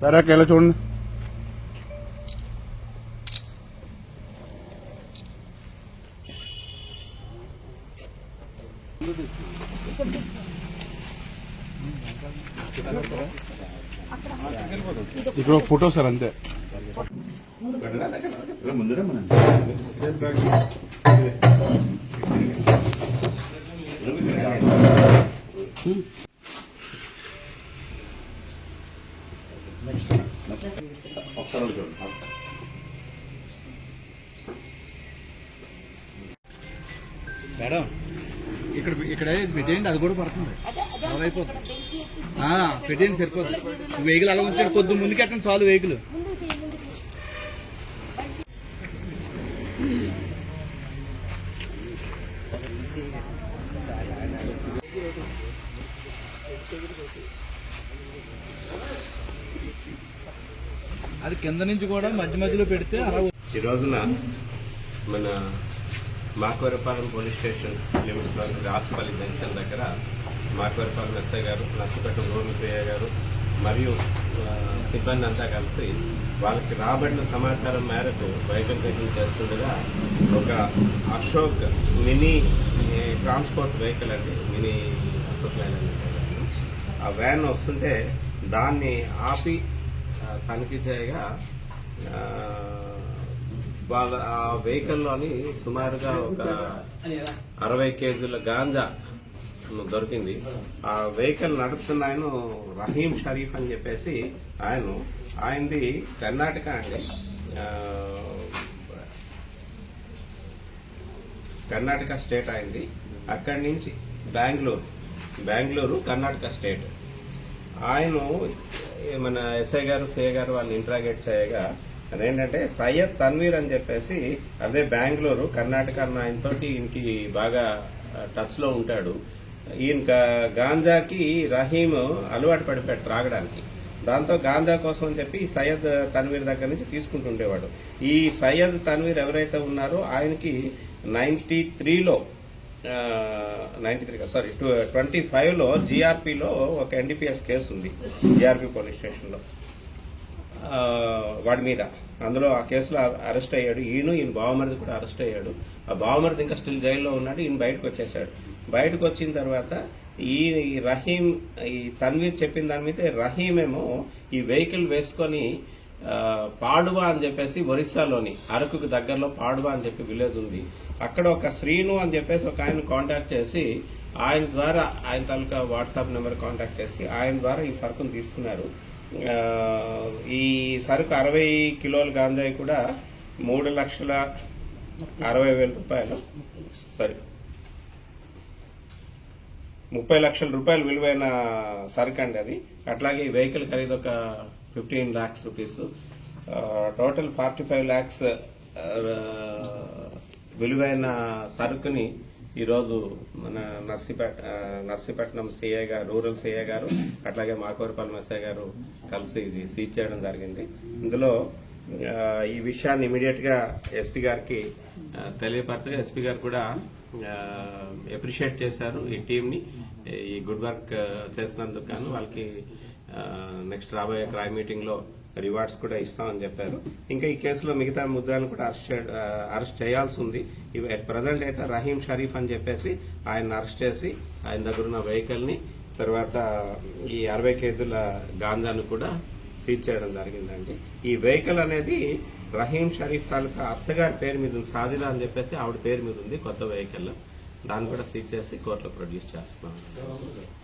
సరే అక్క చూడండి. ఇక్కడ ఫోటో సార్ అంతే. ముందుగా మనం మేడం ఇక్కడ పెట్టేయండి, అది కూడా పడుతుంది, అయిపోతుంది. పెట్టేయండి సరిపోతుంది. వెహికల్ అలా ఉంచాడు, కొద్ది ముందుకెట్టండి చాలు వెహికల్. అది కింద నుంచి కూడా మధ్య మధ్యలో పెడితే అలా. ఈ రోజున మన మాకవరపాలెం పోలీస్ స్టేషన్ లిమిట్స్ లో రాచపల్లి జంక్షన్ దగ్గర మాకవరపాలెం ఎస్ఐ గారు, నర్సిపేట రూరల్ సిఐ గారు మరియు సిబ్బంది అంతా కలిసి వాళ్ళకి రాబడిన సమాచారం మేరకు వెహికల్ చెకింగ్ చేస్తుండగా ఒక అశోక్ మినీ ట్రాన్స్పోర్ట్ వెహికల్ అండి, మినీ అశోక్ లైన్ అండి, ఆ వ్యాన్ వస్తుంటే దాన్ని ఆపి తనిఖీ చేయగా వాళ్ళ ఆ వెహికల్లోని సుమారుగా ఒక 60 కేజీల గాంజా దొరికింది. ఆ వెహికల్ నడుపుతున్న ఆయన రహీం షరీఫ్ అని చెప్పేసి ఆయనది కర్ణాటక అండి, కర్ణాటక స్టేట్ అయింది. అక్కడి నుంచి బెంగళూరు కర్ణాటక స్టేట్. ఆయన మన ఎస్ఐ గారు, సిఐ గారు వాళ్ళని ఇంట్రాగేట్ చేయగా అదేంటంటే సయ్యద్ తన్వీర్ అని చెప్పేసి, అదే బెంగళూరు కర్ణాటక ఆయనతోటి ఈయనకి బాగా టచ్ లో ఉంటాడు. ఈయన గాంజాకి రహీం అలవాటు పడిపోయాడు త్రాగడానికి. దాంతో గాంజా కోసం అని చెప్పి సయ్యద్ తన్వీర్ దగ్గర నుంచి తీసుకుంటుండేవాడు. ఈ సయ్యద్ తన్వీర్ ఎవరైతే ఉన్నారో ఆయనకి 25లో జీఆర్పీలో ఒక ఎన్డీపీఎస్ కేసు ఉంది, జీఆర్పీ పోలీస్ స్టేషన్లో వాడి మీద. అందులో ఆ కేసులో అరెస్ట్ అయ్యాడు. ఈయన బావమరిది కూడా అరెస్ట్ అయ్యాడు. ఆ బావమరిది ఇంకా స్టిల్ జైల్లో ఉన్నాడు. ఈయన బయటకు వచ్చేసాడు. బయటకు వచ్చిన తర్వాత ఈ రహీం, ఈ తన్వీర్ చెప్పిన దాని మీద రహీం ఏమో ఈ వెహికల్ వేసుకొని పాడువా అని చెప్పేసి ఒరిస్సాలోని అరకుకు దగ్గరలో పాడువా అని చెప్పి విలేజ్ ఉంది, అక్కడ ఒక శ్రీను అని చెప్పేసి ఒక ఆయన కాంటాక్ట్ చేసి ఆయన ద్వారా, ఆయన తాలూకా వాట్సాప్ నెంబర్ కాంటాక్ట్ చేసి ఆయన ద్వారా ఈ సరుకును తీసుకున్నారు. ఈ సరుకు 60 కిలోల గాంజాయి కూడా 3,60,000 రూపాయలు, సారీ 30 లక్షల రూపాయలు విలువైన సరుకు అండి అది. అట్లాగే ఈ వెహికల్ ఖరీదు ఒక 15 lakhs రూపీస్, టోటల్ 45 lakhs విలువైన సరుకుని ఈరోజు మన నర్సీపట్నం సిఐ గారు, రూరల్ సిఐ గారు, అట్లాగే మాకవరపాలెం ఎస్ఐ గారు కలిసి ఇది సీజ్ చేయడం జరిగింది. ఇందులో ఈ విషయాన్ని ఇమీడియట్ గా ఎస్పీ గారికి తెలియపరచగా ఎస్పీ గారు కూడా అప్రిషియేట్ చేశారు ఈ టీం ని, ఈ గుడ్ వర్క్ చేసినందుకు గాను. వాళ్ళకి నెక్స్ట్ రాబోయే క్రైమ్ మీటింగ్ లో రివార్డ్స్ కూడా ఇస్తామని చెప్పారు. ఇంకా ఈ కేసులో మిగతా ముద్దాలను కూడా అరెస్ట్ చేయాల్సి ఉంది. అట్ ప్రజెంట్ అయితే రహీం షరీఫ్ అని చెప్పేసి ఆయన అరెస్ట్ చేసి ఆయన దగ్గర ఉన్న వెహికల్ ని, తర్వాత ఈ 60 కేజీల గాంజాను కూడా సీజ్ చేయడం జరిగిందండి. ఈ వెహికల్ అనేది రహీం షరీఫ్ తాలూకా అత్తగారి పేరు మీద ఉంది, సాజిదా అని చెప్పేసి ఆవిడ పేరు మీద ఉంది, కొత్త వెహికల్. దాన్ని కూడా సీజ్ చేసి కోర్టులో ప్రొడ్యూస్ చేస్తున్నాం.